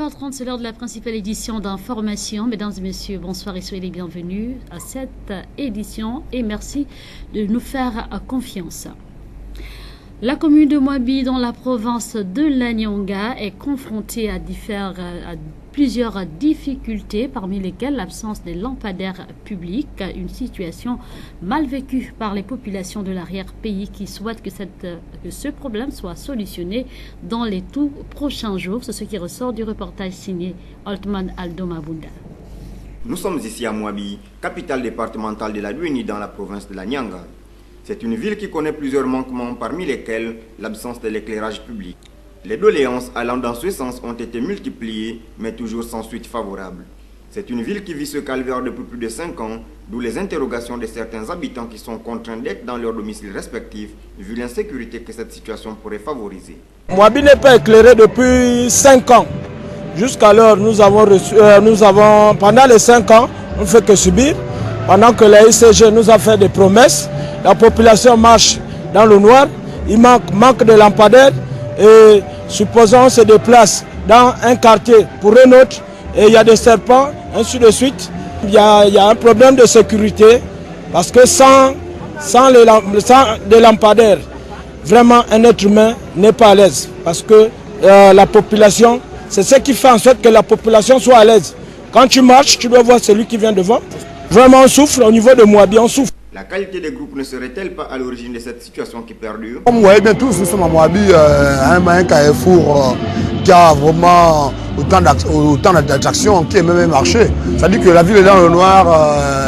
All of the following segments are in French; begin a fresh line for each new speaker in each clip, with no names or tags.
9h30, c'est l'heure de la principale édition d'information. Mesdames et messieurs, bonsoir et soyez les bienvenus à cette édition et merci de nous faire confiance. La commune de Moabi, dans la province de l'Anyonga, est confrontée à plusieurs difficultés, parmi lesquelles l'absence des lampadaires publics, une situation mal vécue par les populations de l'arrière-pays qui souhaitent que ce problème soit solutionné dans les tout prochains jours. C'est ce qui ressort du reportage signé Altman Aldo Mabunda.
Nous sommes ici à Moabi, capitale départementale de la Luini dans la province de l'Anyanga. C'est une ville qui connaît plusieurs manquements, parmi lesquels l'absence de l'éclairage public. Les doléances allant dans ce sens ont été multipliées, mais toujours sans suite favorable. C'est une ville qui vit ce calvaire depuis plus de 5 ans, d'où les interrogations de certains habitants qui sont contraints d'être dans leurs domiciles respectifs, vu l'insécurité que cette situation pourrait favoriser.
Moabi n'est pas éclairé depuis 5 ans. Jusqu'alors, nous avons pendant les 5 ans, on ne fait que subir. Pendant que la ICG nous a fait des promesses, la population marche dans le noir, il manque de lampadaires et supposons on se déplace dans un quartier pour un autre et il y a des serpents, ainsi de suite. Il y a un problème de sécurité parce que sans des lampadaires, vraiment un être humain n'est pas à l'aise parce que la population, c'est ce qui fait en sorte que la population soit à l'aise. Quand tu marches, tu dois voir celui qui vient devant. Vraiment on souffre au niveau de Moabi, on souffre.
La qualité des groupes ne serait-elle pas à l'origine de cette situation qui perdure?
Comme vous voyez bien tous, nous sommes à Moabi, un carrefour qui a vraiment autant d'attractions qui est même un marché. Ça dit que la ville est dans le noir,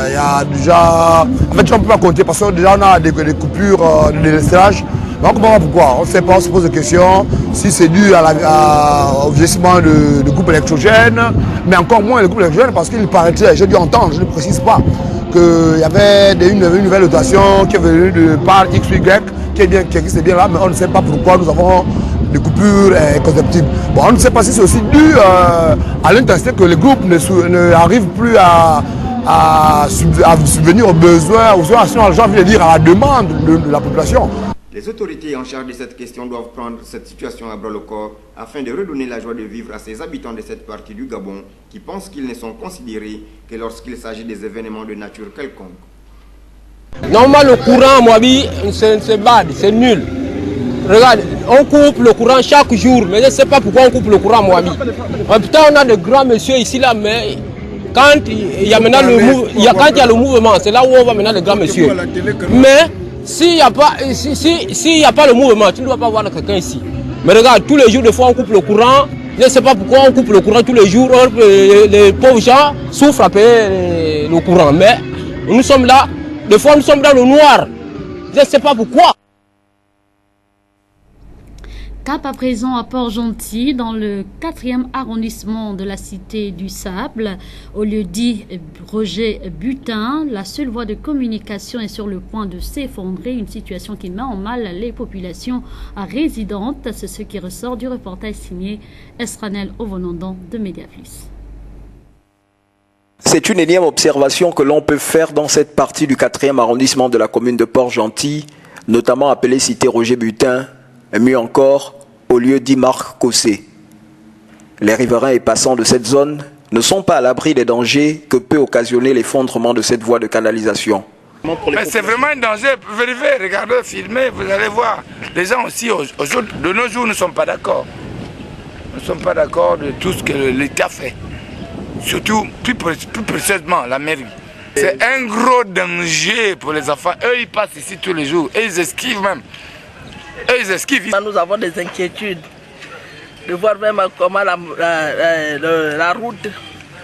il y a déjà... En fait, on ne peut pas compter parce que déjà on a des coupures de délestage. Mais on ne comprend pas pourquoi. On ne sait pas, on se pose des questions. Si c'est dû au vieillissement de groupes électrogènes, mais encore moins les groupes électrogènes parce qu'il paraîtrait, j'ai dû entendre, je ne précise pas, qu'il y avait une nouvelle dotation qui est venue de par XY qui existe bien là, mais on ne sait pas pourquoi nous avons des coupures conceptibles. Bon, on ne sait pas si c'est aussi dû à l'intensité que les groupes n'arrivent plus à subvenir aux besoins, ou sinon j'ai envie de dire à la demande de la population.
Les autorités en charge de cette question doivent prendre cette situation à bras-le-corps afin de redonner la joie de vivre à ces habitants de cette partie du Gabon qui pensent qu'ils ne sont considérés que lorsqu'il s'agit des événements de nature quelconque.
Normalement, le courant à Moabi, c'est bad, c'est nul. Regarde, on coupe le courant chaque jour, mais je ne sais pas pourquoi on coupe le courant à Moabi. Putain, on a de grands messieurs ici, là, mais quand il y a maintenant le mouvement, c'est là où on va maintenant les grands messieurs. Mais s'il n'y a pas le mouvement, tu ne dois pas voir quelqu'un ici. Mais regarde, tous les jours, des fois, on coupe le courant. Je ne sais pas pourquoi on coupe le courant tous les jours. Les pauvres gens souffrent à payer le courant. Mais nous sommes là, des fois, nous sommes dans le noir. Je ne sais pas pourquoi.
Cap à présent à Port-Gentil, dans le 4e arrondissement de la cité du Sable, au lieu dit Roger Butin, la seule voie de communication est sur le point de s'effondrer, une situation qui met en mal les populations résidentes. C'est ce qui ressort du reportage signé Estranel Ovonondon de Mediaplus.
C'est une énième observation que l'on peut faire dans cette partie du 4e arrondissement de la commune de Port-Gentil, notamment appelée cité Roger Butin, et mieux encore, au lieu dit Marc Cossé. Les riverains et passants de cette zone ne sont pas à l'abri des dangers que peut occasionner l'effondrement de cette voie de canalisation.
Mais c'est vraiment un danger. Vérifiez, regardez, filmez, vous allez voir. Les gens aussi, de nos jours, ne sont pas d'accord. Nous ne sommes pas d'accord de tout ce que l'État fait. Surtout, plus précisément, la mairie. C'est un gros danger pour les enfants. Eux, ils passent ici tous les jours. Et ils esquivent même.
Nous avons des inquiétudes de voir même comment la route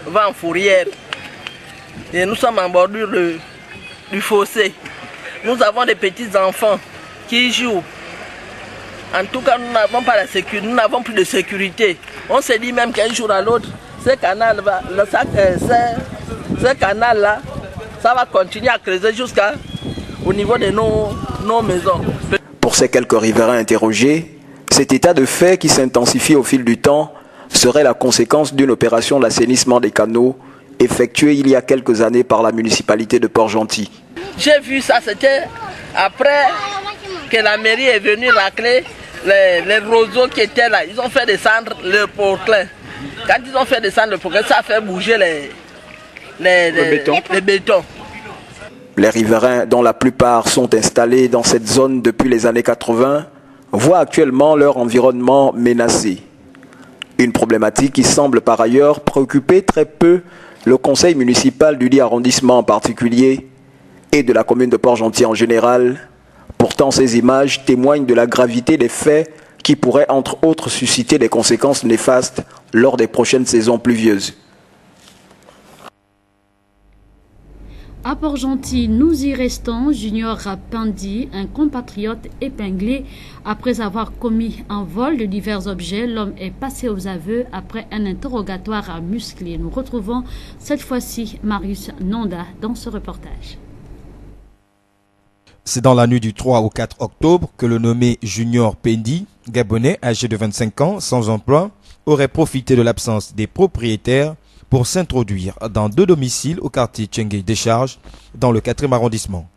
va en fourrière. Et nous sommes en bordure du fossé. Nous avons des petits enfants qui jouent. En tout cas, nous n'avons pas la sécurité, nous n'avons plus de sécurité. On se dit même qu'un jour à l'autre, ce canal-là, ça va continuer à creuser jusqu'au niveau de nos maisons.
Pour ces quelques riverains interrogés, cet état de fait qui s'intensifie au fil du temps serait la conséquence d'une opération d'assainissement des canaux effectuée il y a quelques années par la municipalité de Port-Gentil.
J'ai vu ça, c'était après que la mairie est venue racler les roseaux qui étaient là. Ils ont fait descendre le porclin. Quand ils ont fait descendre le progrès, ça a fait bouger les bétons.
Les riverains, dont la plupart sont installés dans cette zone depuis les années 80, voient actuellement leur environnement menacé. Une problématique qui semble par ailleurs préoccuper très peu le conseil municipal du 10 arrondissement en particulier et de la commune de Port-Gentil en général. Pourtant, ces images témoignent de la gravité des faits qui pourraient entre autres susciter des conséquences néfastes lors des prochaines saisons pluvieuses.
À Port-Gentil, nous y restons. Junior Pandi, un compatriote épinglé après avoir commis un vol de divers objets. L'homme est passé aux aveux après un interrogatoire musclé. Nous retrouvons cette fois-ci Marius Nonda dans ce reportage.
C'est dans la nuit du 3 au 4 octobre que le nommé Junior Pandi, gabonais âgé de 25 ans, sans emploi, aurait profité de l'absence des propriétaires pour s'introduire dans 2 domiciles au quartier Tchengue Décharge, dans le 4e arrondissement,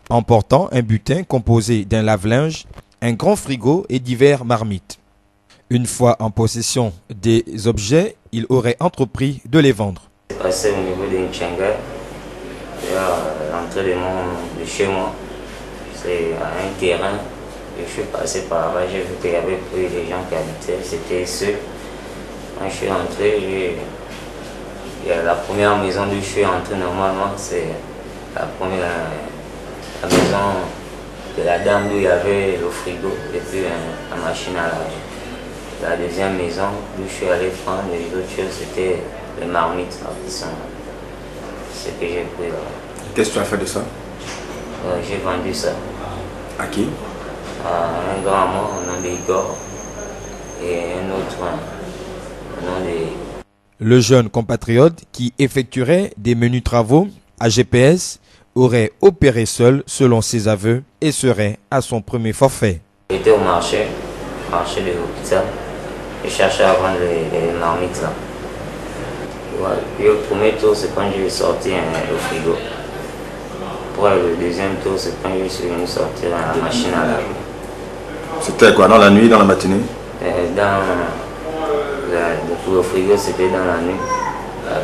emportant un butin composé d'un lave-linge, un grand frigo et divers marmites. Une fois en possession des objets, il aurait entrepris de les vendre.
C'est passé au niveau de Tchengue, à l'entrée de chez moi, c'est à un terrain, et je suis passé par là, j'ai vu qu'il y avait plus de gens qui habitaient, c'était ceux. Quand je suis entré, la première maison d'où je suis entré normalement, c'est la maison de la dame d'où il y avait le frigo et puis la machine à laver. La deuxième maison d'où je suis allé prendre les autres choses, c'était les marmites qui sont ce que j'ai pris là.
Qu'est-ce que tu as fait de ça?
J'ai vendu ça.
À qui?
À un grand mort au nom d'Igor et un autre au nom de...
Le jeune compatriote qui effectuerait des menus travaux à GPS aurait opéré seul selon ses aveux et serait à son premier forfait.
J'étais au marché de l'hôpital, et cherchais à vendre les marmites là. Ouais. Puis au premier tour, c'est quand j'ai sorti le frigo. Pour le deuxième tour, c'est quand je suis venu sortir la machine à laver.
C'était quoi, dans la nuit, dans la matinée?
Le frigo, c'était dans la nuit.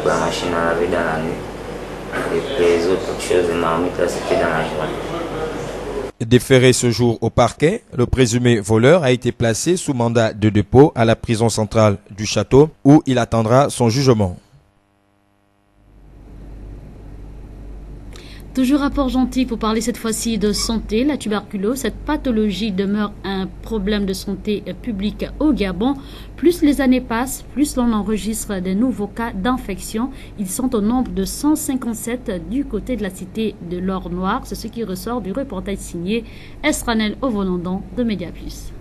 La machine à laver dans la nuit. Et puis les autres choses, les marmites, c'était dans la journée.
Déféré ce jour au parquet, le présumé voleur a été placé sous mandat de dépôt à la prison centrale du Château où il attendra son jugement.
Toujours à Port-Gentil pour parler cette fois-ci de santé, la tuberculose. Cette pathologie demeure un problème de santé publique au Gabon. Plus les années passent, plus l'on enregistre de nouveaux cas d'infection. Ils sont au nombre de 157 du côté de la cité de l'Or Noir. C'est ce qui ressort du reportage signé Estranel Ovolondon de Média Plus.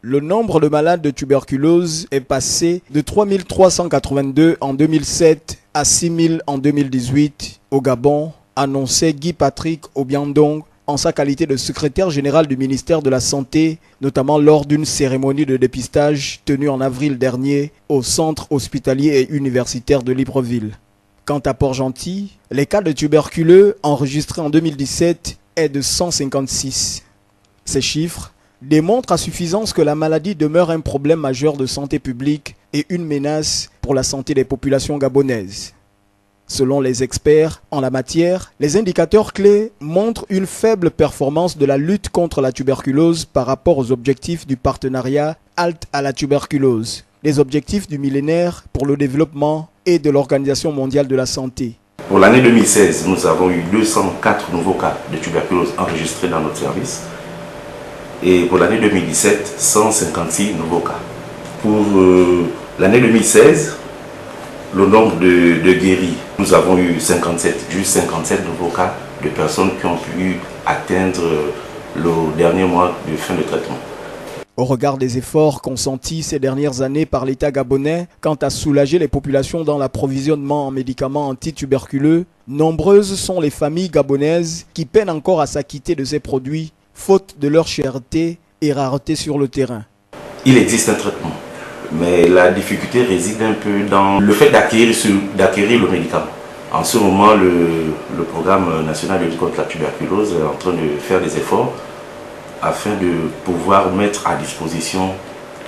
Le nombre de malades de tuberculose est passé de 3382 en 2007 à 6000 en 2018 au Gabon, annonçait Guy Patrick Obiandong en sa qualité de secrétaire général du ministère de la Santé, notamment lors d'une cérémonie de dépistage tenue en avril dernier au centre hospitalier et universitaire de Libreville. Quant à Port-Gentil, les cas de tuberculeux enregistrés en 2017 est de 156. Ces chiffres démontre à suffisance que la maladie demeure un problème majeur de santé publique et une menace pour la santé des populations gabonaises. Selon les experts en la matière, les indicateurs clés montrent une faible performance de la lutte contre la tuberculose par rapport aux objectifs du partenariat Halte à la tuberculose, les objectifs du millénaire pour le développement et de l'Organisation mondiale de la santé.
Pour l'année 2016, nous avons eu 204 nouveaux cas de tuberculose enregistrés dans notre service. Et pour l'année 2017, 156 nouveaux cas. Pour l'année 2016, le nombre de guéris, nous avons eu juste 57 nouveaux cas de personnes qui ont pu atteindre le dernier mois de fin de traitement.
Au regard des efforts consentis ces dernières années par l'État gabonais quant à soulager les populations dans l'approvisionnement en médicaments antituberculeux, nombreuses sont les familles gabonaises qui peinent encore à s'acquitter de ces produits faute de leur cherté et rareté sur le terrain.
Il existe un traitement, mais la difficulté réside un peu dans le fait d'acquérir le médicament. En ce moment, le programme national de lutte contre la tuberculose est en train de faire des efforts afin de pouvoir mettre à disposition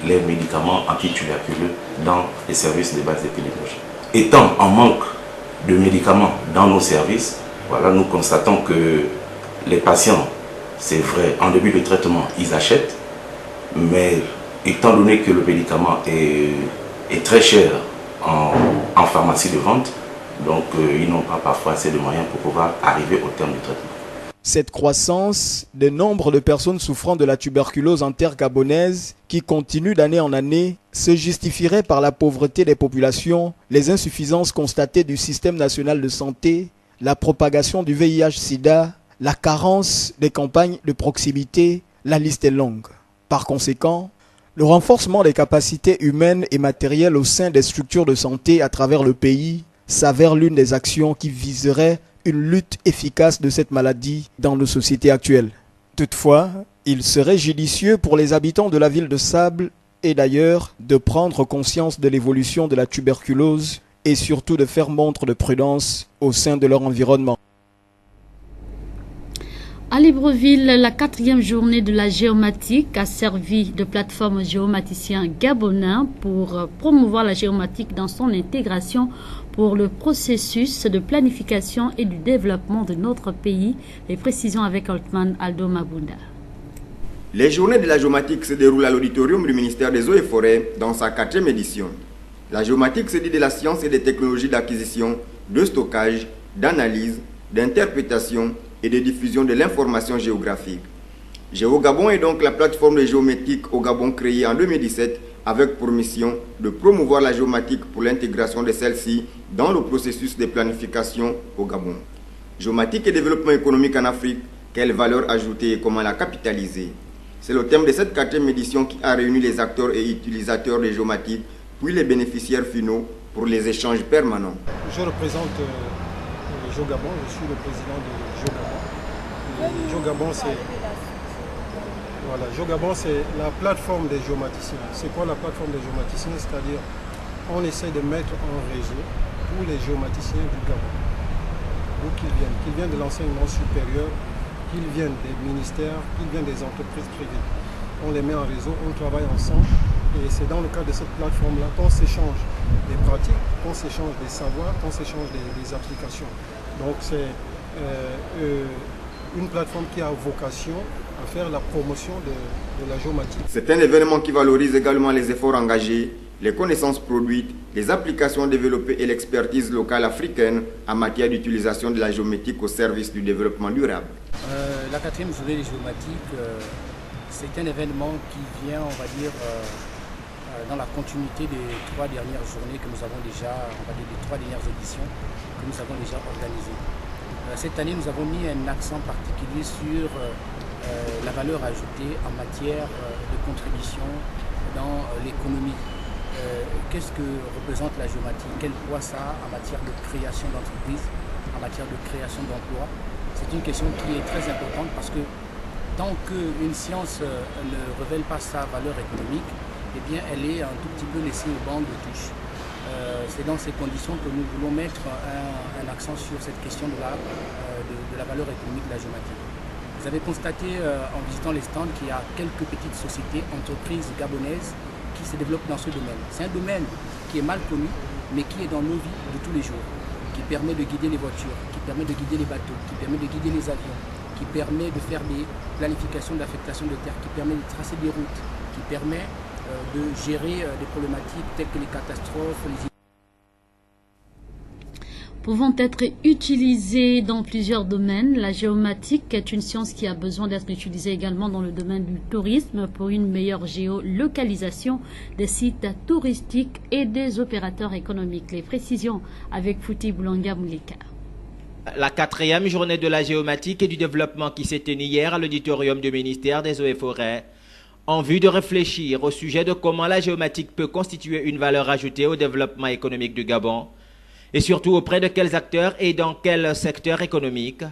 les médicaments antituberculeux dans les services de base d'épidémiologie. Étant en manque de médicaments dans nos services, voilà, nous constatons que les patients, c'est vrai, en début de traitement, ils achètent, mais étant donné que le médicament est très cher en pharmacie de vente, donc ils n'ont pas parfois assez de moyens pour pouvoir arriver au terme du traitement.
Cette croissance des nombres de personnes souffrant de la tuberculose intergabonaise qui continue d'année en année se justifierait par la pauvreté des populations, les insuffisances constatées du système national de santé, la propagation du VIH-Sida, la carence des campagnes de proximité, la liste est longue. Par conséquent, le renforcement des capacités humaines et matérielles au sein des structures de santé à travers le pays s'avère l'une des actions qui viserait une lutte efficace de cette maladie dans nos sociétés actuelles. Toutefois, il serait judicieux pour les habitants de la ville de Sable et d'ailleurs de prendre conscience de l'évolution de la tuberculose et surtout de faire montre de prudence au sein de leur environnement.
À Libreville, la 4e journée de la géomatique a servi de plateforme aux géomaticiens gabonais pour promouvoir la géomatique dans son intégration pour le processus de planification et du développement de notre pays. Les précisions avec Altman Aldo Mabunda.
Les journées de la géomatique se déroulent à l'auditorium du ministère des Eaux et Forêts dans sa 4e édition. La géomatique se dit de la science et des technologies d'acquisition, de stockage, d'analyse, d'interprétation et de diffusion de l'information géographique. GéoGabon est donc la plateforme de géométrique au Gabon créée en 2017 avec pour mission de promouvoir la géomatique pour l'intégration de celle-ci dans le processus de planification au Gabon. Géomatique et développement économique en Afrique, quelle valeur ajoutée et comment la capitaliser? C'est le thème de cette 4e édition qui a réuni les acteurs et utilisateurs de géomatique, puis les bénéficiaires finaux pour les échanges permanents.
Je représente GeoGabon, je suis le président de GeoGabon. GeoGabon, c'est la plateforme des géomaticiens. C'est quoi la plateforme des géomaticiens? C'est-à-dire, on essaie de mettre en réseau tous les géomaticiens du Gabon, d'où qu'ils viennent de l'enseignement supérieur, qu'ils viennent des ministères, qu'ils viennent des entreprises privées. On les met en réseau, on travaille ensemble et c'est dans le cadre de cette plateforme-là qu'on s'échange des pratiques, qu'on s'échange des savoirs, qu'on s'échange des applications. Donc c'est une plateforme qui a vocation à faire la promotion de la géomatique.
C'est un événement qui valorise également les efforts engagés, les connaissances produites, les applications développées et l'expertise locale africaine en matière d'utilisation de la géométrie au service du développement durable.
La 4e journée de géomatique, c'est un événement qui vient, on va dire, dans la continuité des 3 dernières journées que nous avons déjà, on va dire des 3 dernières éditions que nous avons déjà organisées. Cette année, nous avons mis un accent particulier sur la valeur ajoutée en matière de contribution dans l'économie. Qu'est-ce que représente la géomatique? Quel poids ça a en matière de création d'entreprises, en matière de création d'emplois? C'est une question qui est très importante parce que tant qu'une science ne révèle pas sa valeur économique, eh bien, elle est un tout petit peu laissée au banc de touche. C'est dans ces conditions que nous voulons mettre un accent sur cette question de la valeur économique de la géomatique. Vous avez constaté en visitant les stands qu'il y a quelques petites sociétés, entreprises gabonaises qui se développent dans ce domaine. C'est un domaine qui est mal connu, mais qui est dans nos vies de tous les jours, qui permet de guider les voitures, qui permet de guider les bateaux, qui permet de guider les avions, qui permet de faire des planifications d'affectation de terre, qui permet de tracer des routes, qui permet de gérer des problématiques telles que les catastrophes,
Pouvant être utilisées dans plusieurs domaines, la géomatique est une science qui a besoin d'être utilisée également dans le domaine du tourisme pour une meilleure géolocalisation des sites touristiques et des opérateurs économiques. Les précisions avec Fouti Boulanga Moulika.
La 4e journée de la géomatique et du développement qui s'est tenue hier à l'auditorium du ministère des Eaux et Forêts en vue de réfléchir au sujet de comment la géomatique peut constituer une valeur ajoutée au développement économique du Gabon et surtout auprès de quels acteurs et dans quel secteur économique,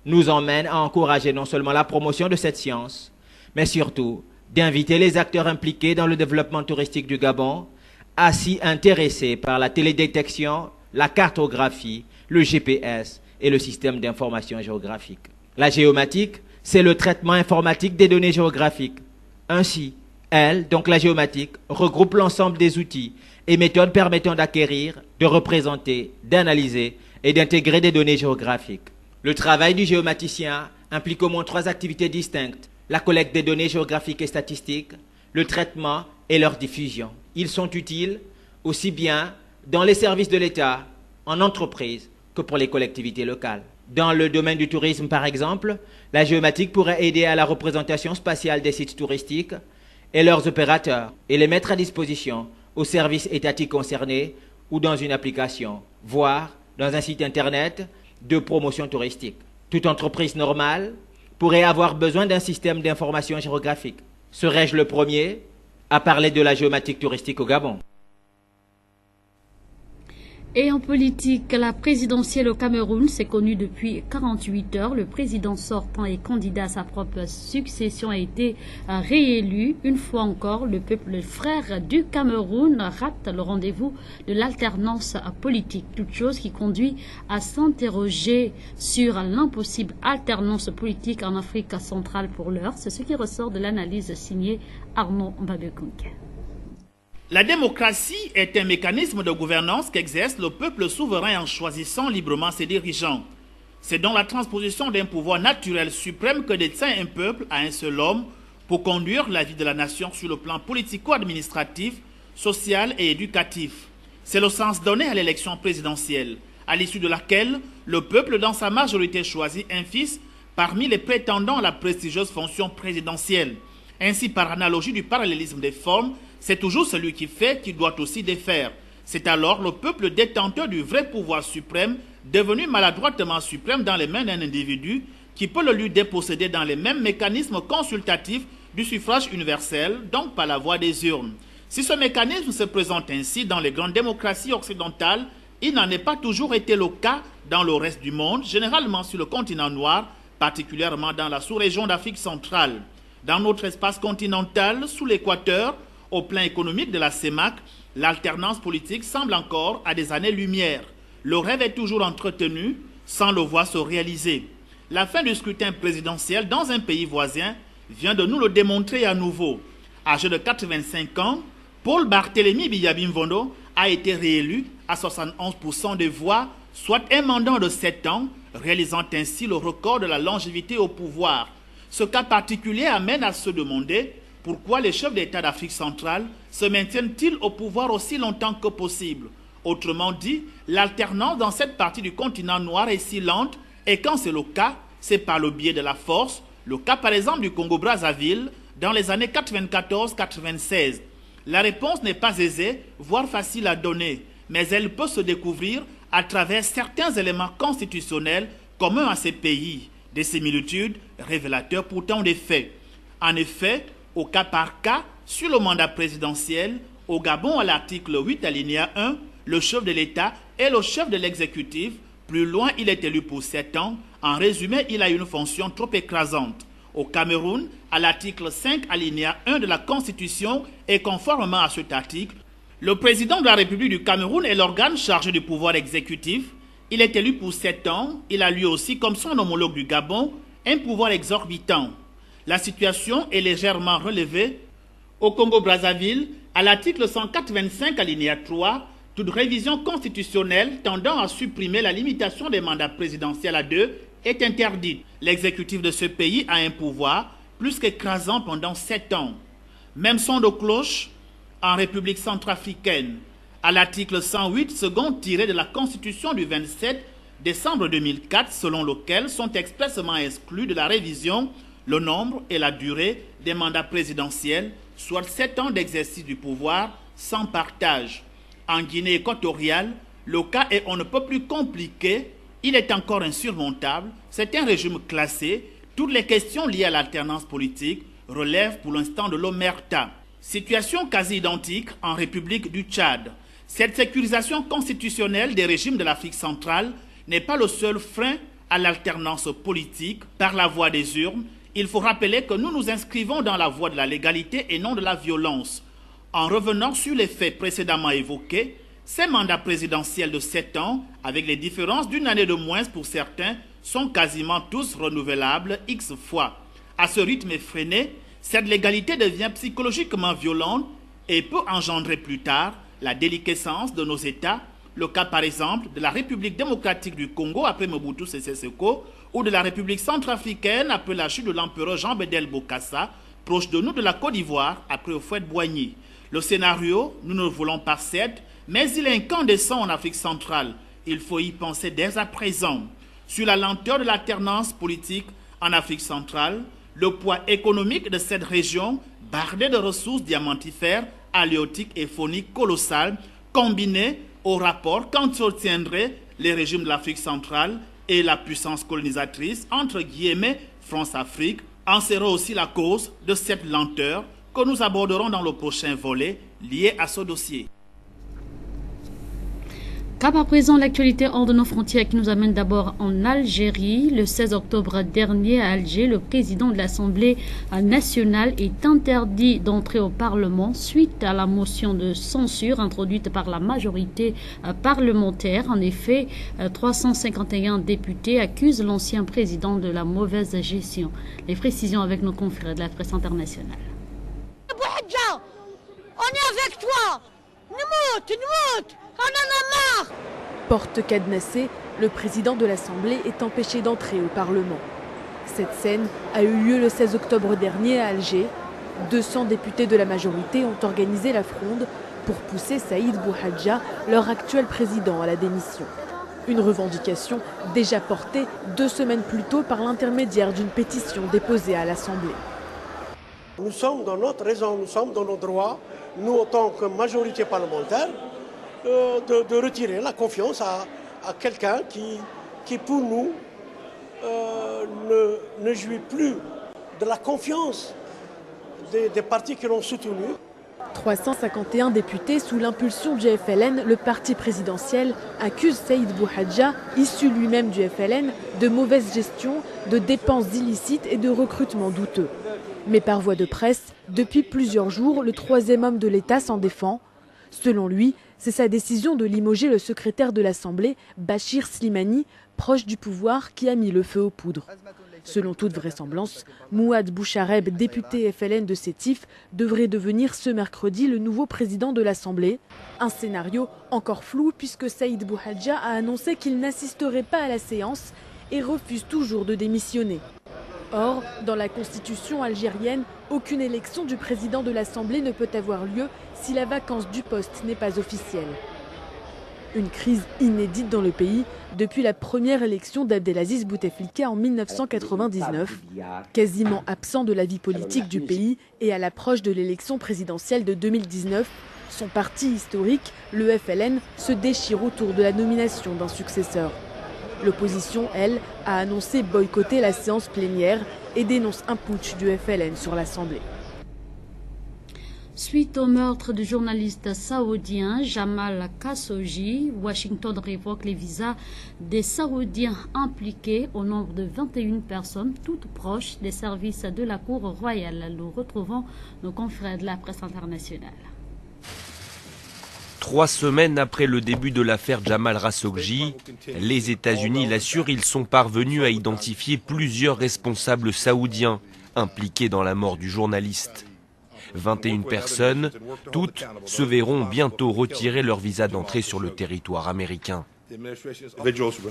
nous emmène à encourager non seulement la promotion de cette science, mais surtout d'inviter les acteurs impliqués dans le développement touristique du Gabon à s'y intéresser par la télédétection, la cartographie, le GPS et le système d'information géographique. La géomatique, c'est le traitement informatique des données géographiques. Ainsi, Elle, donc la géomatique, regroupe l'ensemble des outils et méthodes permettant d'acquérir, de représenter, d'analyser et d'intégrer des données géographiques. Le travail du géomaticien implique au moins 3 activités distinctes: la collecte des données géographiques et statistiques, le traitement et leur diffusion. Ils sont utiles aussi bien dans les services de l'État, en entreprise, que pour les collectivités locales. Dans le domaine du tourisme, par exemple, la géomatique pourrait aider à la représentation spatiale des sites touristiques et leurs opérateurs et les mettre à disposition aux services étatiques concernés ou dans une application, voire dans un site internet de promotion touristique. Toute entreprise normale pourrait avoir besoin d'un système d'information géographique. Serais-je le premier à parler de la géomatique touristique au Gabon?
Et en politique, la présidentielle au Cameroun s'est connue depuis 48 heures. Le président sortant et candidat à sa propre succession a été réélu. Une fois encore, le peuple frère du Cameroun rate le rendez-vous de l'alternance politique. Toute chose qui conduit à s'interroger sur l'impossible alternance politique en Afrique centrale pour l'heure. C'est ce qui ressort de l'analyse signée Arnaud Mbabekunke.
La démocratie est un mécanisme de gouvernance qu'exerce le peuple souverain en choisissant librement ses dirigeants. C'est dans la transposition d'un pouvoir naturel suprême que détient un peuple à un seul homme pour conduire la vie de la nation sur le plan politico-administratif, social et éducatif. C'est le sens donné à l'élection présidentielle, à l'issue de laquelle le peuple dans sa majorité choisit un fils parmi les prétendants à la prestigieuse fonction présidentielle. Ainsi, par analogie du parallélisme des formes, c'est toujours celui qui fait qui doit aussi défaire. C'est alors le peuple détenteur du vrai pouvoir suprême, devenu maladroitement suprême dans les mains d'un individu, qui peut le lui déposséder dans les mêmes mécanismes consultatifs du suffrage universel, donc par la voie des urnes. Si ce mécanisme se présente ainsi dans les grandes démocraties occidentales, il n'en est pas toujours été le cas dans le reste du monde, généralement sur le continent noir, particulièrement dans la sous-région d'Afrique centrale. Dans notre espace continental, sous l'équateur, au plan économique de la CEMAC, l'alternance politique semble encore à des années-lumière. Le rêve est toujours entretenu sans le voir se réaliser. La fin du scrutin présidentiel dans un pays voisin vient de nous le démontrer à nouveau. Âgé de 85 ans, Paul Barthélémy Biya-Mvondo a été réélu à 71% des voix, soit un mandat de 7 ans, réalisant ainsi le record de la longévité au pouvoir. Ce cas particulier amène à se demander pourquoi les chefs d'État d'Afrique centrale se maintiennent-ils au pouvoir aussi longtemps que possible. Autrement dit, l'alternance dans cette partie du continent noir est si lente, et quand c'est le cas, c'est par le biais de la force. Le cas par exemple du Congo-Brazzaville dans les années 94-96. La réponse n'est pas aisée, voire facile à donner, mais elle peut se découvrir à travers certains éléments constitutionnels communs à ces pays, des similitudes révélateurs pourtant des faits. En effet, au cas par cas, sur le mandat présidentiel, au Gabon à l'article 8 alinéa 1, le chef de l'État est le chef de l'exécutif. Plus loin, il est élu pour 7 ans. En résumé, il a une fonction trop écrasante. Au Cameroun, à l'article 5 alinéa 1 de la Constitution, et conformément à cet article, le président de la République du Cameroun est l'organe chargé du pouvoir exécutif. Il est élu pour 7 ans. Il a lui aussi, comme son homologue du Gabon, un pouvoir exorbitant. La situation est légèrement relevée. Au Congo-Brazzaville, à l'article 185 alinéa 3, toute révision constitutionnelle tendant à supprimer la limitation des mandats présidentiels à 2 est interdite. L'exécutif de ce pays a un pouvoir plus qu'écrasant pendant 7 ans. Même son de cloche en République centrafricaine. À l'article 108, second tiré de la Constitution du 27 décembre 2004, selon lequel sont expressément exclus de la révision le nombre et la durée des mandats présidentiels, soit 7 ans d'exercice du pouvoir sans partage. En Guinée équatoriale, le cas est on ne peut plus compliqué, il est encore insurmontable, c'est un régime classé, toutes les questions liées à l'alternance politique relèvent pour l'instant de l'omerta. Situation quasi identique en République du Tchad. Cette sécurisation constitutionnelle des régimes de l'Afrique centrale n'est pas le seul frein à l'alternance politique par la voie des urnes. Il faut rappeler que nous nous inscrivons dans la voie de la légalité et non de la violence. En revenant sur les faits précédemment évoqués, ces mandats présidentiels de 7 ans, avec les différences d'une année de moins pour certains, sont quasiment tous renouvelables X fois. À ce rythme effréné, cette légalité devient psychologiquement violente et peut engendrer plus tard la déliquescence de nos États. Le cas par exemple de la République démocratique du Congo après Mobutu Sese Seko ou de la République centrafricaine après la chute de l'empereur Jean Bédel Bokassa, proche de nous de la Côte d'Ivoire après Houphouët-Boigny. Le scénario, nous ne le voulons pas cède, mais il est incandescent en Afrique centrale. Il faut y penser dès à présent. Sur la lenteur de l'alternance politique en Afrique centrale, le poids économique de cette région, bardée de ressources diamantifères, halieutiques et fauniques colossales, combiné au rapport qu'entretiendraient les régimes de l'Afrique centrale et la puissance colonisatrice, entre guillemets, France-Afrique, en sera aussi la cause de cette lenteur que nous aborderons dans le prochain volet lié à ce dossier.
Cap à présent, l'actualité hors de nos frontières qui nous amène d'abord en Algérie. Le 16 octobre dernier à Alger, le président de l'Assemblée nationale est interdit d'entrer au Parlement suite à la motion de censure introduite par la majorité parlementaire. En effet, 351 députés accusent l'ancien président de la mauvaise gestion. Les précisions avec nos confrères de la presse internationale.
On est avec toi. Nous on en a marre.
Porte cadenassée, le président de l'Assemblée est empêché d'entrer au Parlement. Cette scène a eu lieu le 16 octobre dernier à Alger. 200 députés de la majorité ont organisé la fronde pour pousser Saïd Bouhadja, leur actuel président, à la démission. Une revendication déjà portée 2 semaines plus tôt par l'intermédiaire d'une pétition déposée à l'Assemblée.
Nous sommes dans notre raison, nous sommes dans nos droits, nous en tant que majorité parlementaire, de retirer la confiance à quelqu'un qui pour nous ne jouit plus de la confiance des partis qui l'ont soutenu.
351 députés sous l'impulsion du FLN, le parti présidentiel, accusent Saïd Bouhadja, issu lui-même du FLN, de mauvaise gestion, de dépenses illicites et de recrutement douteux. Mais par voie de presse, depuis plusieurs jours, le troisième homme de l'État s'en défend. Selon lui, c'est sa décision de limoger le secrétaire de l'Assemblée, Bachir Slimani, proche du pouvoir, qui a mis le feu aux poudres. Selon toute vraisemblance, Mouad Bouchareb, député FLN de Sétif, devrait devenir ce mercredi le nouveau président de l'Assemblée. Un scénario encore flou puisque Saïd Bouhadja a annoncé qu'il n'assisterait pas à la séance et refuse toujours de démissionner. Or, dans la constitution algérienne, aucune élection du président de l'Assemblée ne peut avoir lieu si la vacance du poste n'est pas officielle. Une crise inédite dans le pays depuis la première élection d'Abdelaziz Bouteflika en 1999, quasiment absent de la vie politique du pays et à l'approche de l'élection présidentielle de 2019, son parti historique, le FLN, se déchire autour de la nomination d'un successeur. L'opposition, elle, a annoncé boycotter la séance plénière et dénonce un putsch du FLN sur l'Assemblée.
Suite au meurtre du journaliste saoudien Jamal Khashoggi, Washington révoque les visas des Saoudiens impliqués au nombre de 21 personnes, toutes proches des services de la Cour royale. Nous retrouvons nos confrères de la presse internationale.
3 semaines après le début de l'affaire Jamal Khashoggi, les États-Unis l'assurent, ils sont parvenus à identifier plusieurs responsables saoudiens impliqués dans la mort du journaliste. 21 personnes, toutes se verront bientôt retirer leur visa d'entrée sur le territoire américain.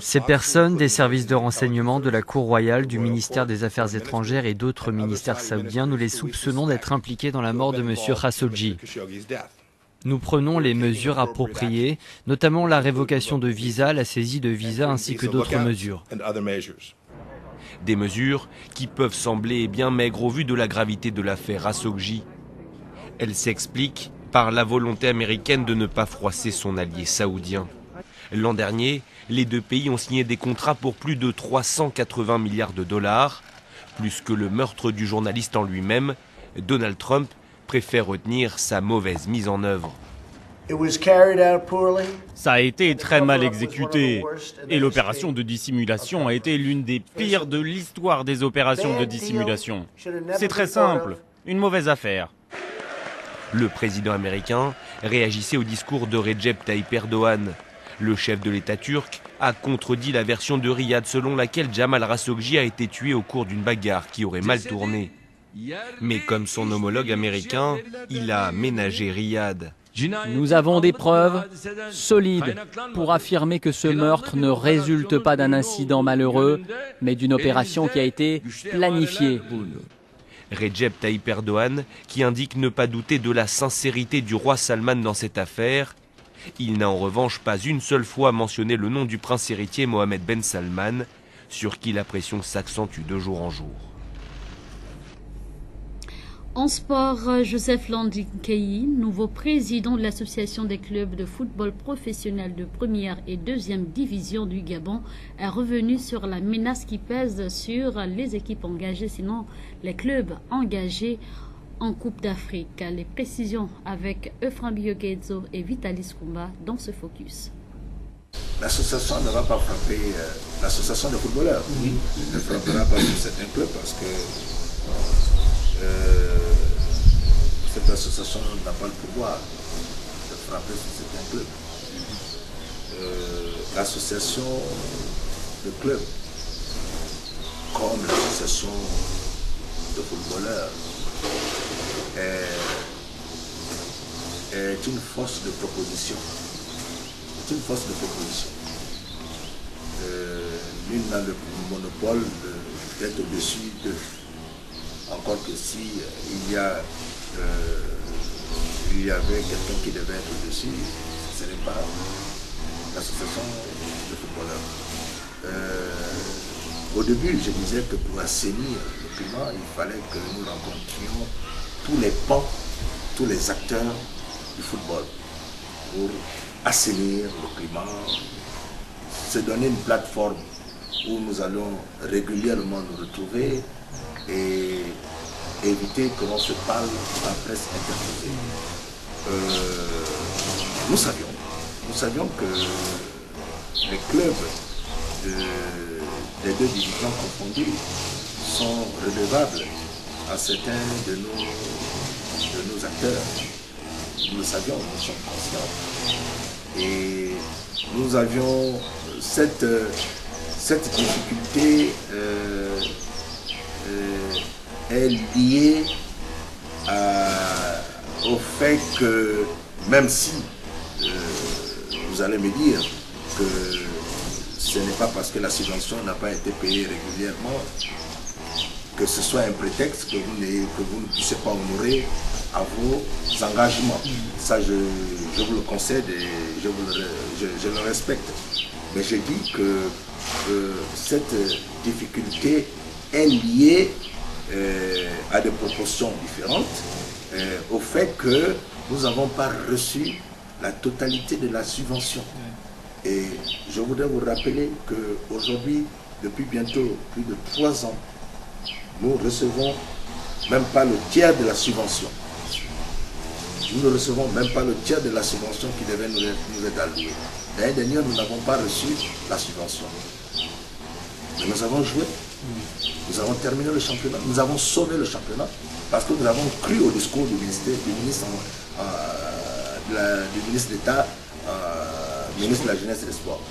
Ces personnes, des services de renseignement, de la Cour royale, du ministère des Affaires étrangères et d'autres ministères saoudiens, nous les soupçonnons d'être impliqués dans la mort de M. Khashoggi. Nous prenons les mesures appropriées, notamment la révocation de visa, la saisie de visa ainsi que d'autres mesures.
Des mesures qui peuvent sembler bien maigres au vu de la gravité de l'affaire Khashoggi. Elle s'explique par la volonté américaine de ne pas froisser son allié saoudien. L'an dernier, les deux pays ont signé des contrats pour plus de 380 milliards de dollars. Plus que le meurtre du journaliste en lui-même, Donald Trump préfère retenir sa mauvaise mise en œuvre.
Ça a été très mal exécuté et l'opération de dissimulation a été l'une des pires de l'histoire des opérations de dissimulation. C'est très simple, une mauvaise affaire.
Le président américain réagissait au discours de Recep Tayyip Erdogan. Le chef de l'État turc a contredit la version de Riyad selon laquelle Jamal Khashoggi a été tué au cours d'une bagarre qui aurait mal tourné. Mais comme son homologue américain, il a ménagé Riyad.
Nous avons des preuves solides pour affirmer que ce meurtre ne résulte pas d'un incident malheureux, mais d'une opération qui a été planifiée.
Recep Tayyip Erdogan, qui indique ne pas douter de la sincérité du roi Salman dans cette affaire. Il n'a en revanche pas une seule fois mentionné le nom du prince héritier Mohammed Ben Salman, sur qui la pression s'accentue de jour en jour.
En sport, Joseph Landinkeyi, nouveau président de l'association des clubs de football professionnel de première et deuxième division du Gabon, est revenu sur la menace qui pèse sur les équipes engagées, sinon les clubs engagés en Coupe d'Afrique. Les précisions avec Euphrem Biogezo et Vitalis Kumba dans ce focus.
L'association ne va pas frapper l'association des footballeurs. Oui. Elle ne frappera pas sur certains clubs parce que cette association n'a pas le pouvoir de frapper sur certains clubs. L'association de clubs, comme l'association de footballeurs, est une force de proposition. C'est une force de proposition. L'une a le monopole d'être au-dessus d'eux. Encore que si il y avait quelqu'un qui devait être au-dessus, ce n'est pas l'association de footballeurs. Au début, je disais que pour assainir le climat, il fallait que nous rencontrions tous les pans, tous les acteurs du football pour assainir le climat, se donner une plateforme où nous allons régulièrement nous retrouver et éviter que l'on se parle en presse interposée. Nous savions que les clubs des deux divisions confondues sont redevables à certains de nos acteurs. Nous le savions, nous sommes conscients. Et nous avions cette difficulté est liée au fait que, même si vous allez me dire que ce n'est pas parce que la subvention n'a pas été payée régulièrement que ce soit un prétexte que vous ne puissiez pas honorer à vos engagements. Ça, je vous le concède et je le respecte. Mais je dis que cette difficulté est liée à des proportions différentes au fait que nous n'avons pas reçu la totalité de la subvention. Et je voudrais vous rappeler qu'aujourd'hui, depuis bientôt plus de 3 ans, nous ne recevons même pas le tiers de la subvention. Nous ne recevons même pas le tiers de la subvention qui devait nous être allouée. L'année dernière, nous n'avons pas reçu la subvention. Mais nous avons joué. Nous avons terminé le championnat. Nous avons sauvé le championnat parce que nous avons cru au discours du ministre d'État, ministre de la Jeunesse et des Sports.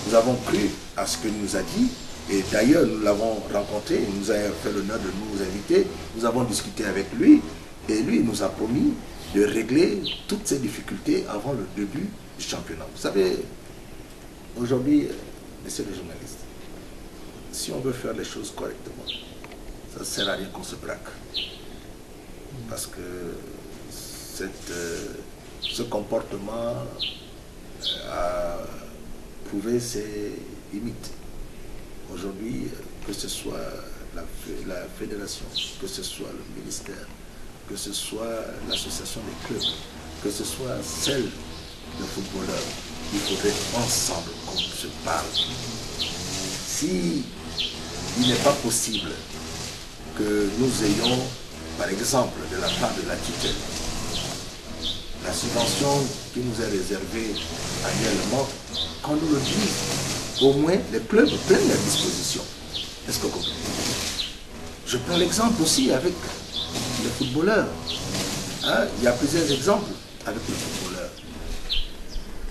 Nous avons cru à ce qu'il nous a dit. Et d'ailleurs, nous l'avons rencontré, il nous a fait l'honneur de nous inviter. Nous avons discuté avec lui et lui nous a promis de régler toutes ces difficultés avant le début du championnat. Vous savez, aujourd'hui, messieurs les journalistes, si on veut faire les choses correctement, ça ne sert à rien qu'on se braque. Parce que ce comportement a prouvé ses limites. Aujourd'hui, que ce soit la fédération, que ce soit le ministère, que ce soit l'association des clubs, que ce soit celle de footballeurs, il faudrait ensemble qu'on se parle. Si il n'est pas possible que nous ayons, par exemple, de la part de la tutelle, la subvention qui nous est réservée annuellement, qu'on nous le dise, au moins les clubs prennent la disposition. Est-ce que vous comprenez? Je prends l'exemple aussi avec les footballeurs. Hein? Il y a plusieurs exemples avec les footballeurs.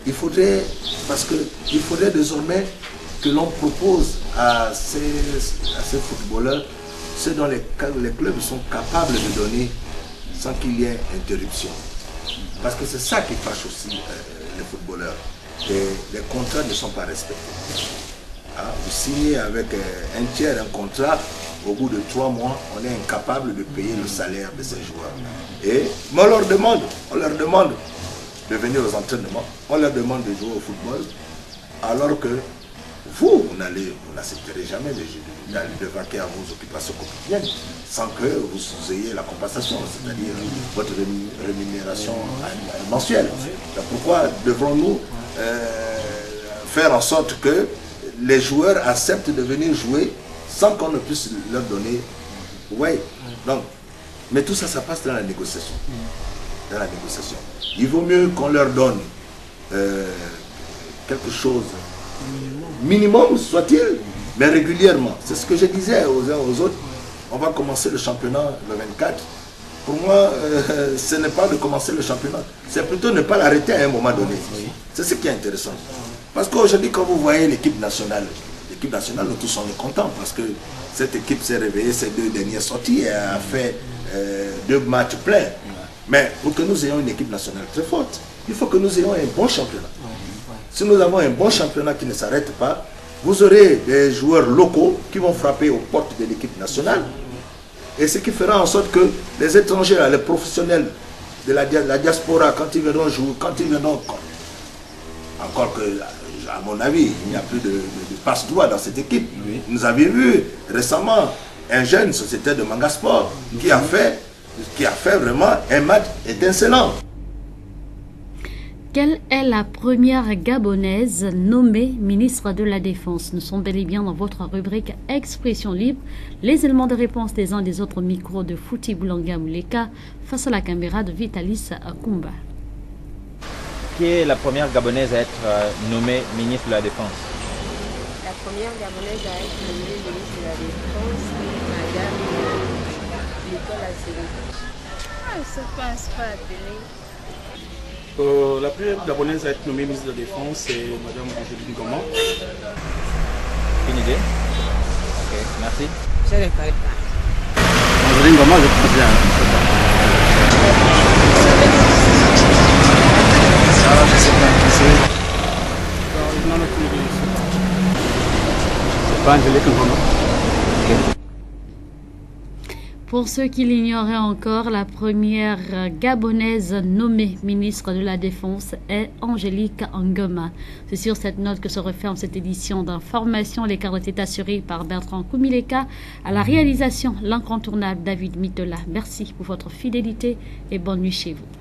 Il faudrait désormais que l'on propose à ces footballeurs ce dont les clubs sont capables de donner sans qu'il y ait interruption. Parce que c'est ça qui fâche aussi les footballeurs. Les contrats ne sont pas respectés. Vous signez avec un tiers un contrat, au bout de 3 mois, on est incapable de payer le salaire de ces joueurs. Mais on leur demande de venir aux entraînements, on leur demande de jouer au football, alors que vous n'accepterez jamais de vaquer à vos occupations quotidiennes sans que vous ayez la compensation, c'est-à-dire votre rémunération mensuelle. Donc pourquoi devrons-nous faire en sorte que les joueurs acceptent de venir jouer sans qu'on ne puisse leur donner? Oui. Donc, mais tout ça, ça passe dans la négociation. Dans la négociation. Il vaut mieux qu'on leur donne quelque chose, minimum soit-il, mais régulièrement. C'est ce que je disais aux uns aux autres. On va commencer le championnat le 24. Pour moi, ce n'est pas de commencer le championnat, c'est plutôt ne pas l'arrêter à un moment donné. C'est ce qui est intéressant. Parce qu'aujourd'hui, quand vous voyez l'équipe nationale, nous tous on est contents parce que cette équipe s'est réveillée ces 2 dernières sorties et a fait 2 matchs pleins. Mais pour que nous ayons une équipe nationale très forte, il faut que nous ayons un bon championnat. Si nous avons un bon championnat qui ne s'arrête pas, vous aurez des joueurs locaux qui vont frapper aux portes de l'équipe nationale. Et ce qui fera en sorte que les étrangers, les professionnels de la diaspora, quand ils viendront jouer, encore que, à mon avis, il n'y a plus de passe-droit dans cette équipe. Nous avions vu récemment un jeune sociétaire de Manga Sport qui a fait vraiment un match étincelant.
Quelle est la première Gabonaise nommée ministre de la Défense? Nous sommes bel et bien dans votre rubrique Expression libre. Les éléments de réponse des uns des autres micros de Fouti Boulanga Mouleka face à la caméra de Vitalis Akumba.
Qui est la première Gabonaise à être nommée ministre de la Défense?
La première Gabonaise à être nommée ministre de la Défense, c'est Madame Nicolas Asseli. Ah, ça passe pas à la télé.
La première Gabonaise à être nommée ministre de la Défense, c'est Mme Angéline Goma.
Une idée? Ok, merci.
Je ne connais pas.
Angéline Goma, je pense bien. Je ne sais pas qui c'est. C'est pas Angéline Goma. Okay.
Pour ceux qui l'ignoraient encore, la première Gabonaise nommée ministre de la Défense est Angélique Ngoma. C'est sur cette note que se referme cette édition d'information. Les cadres étaient assurés par Bertrand Koumileka. À la réalisation, l'incontournable David Mitola. Merci pour votre fidélité et bonne nuit chez vous.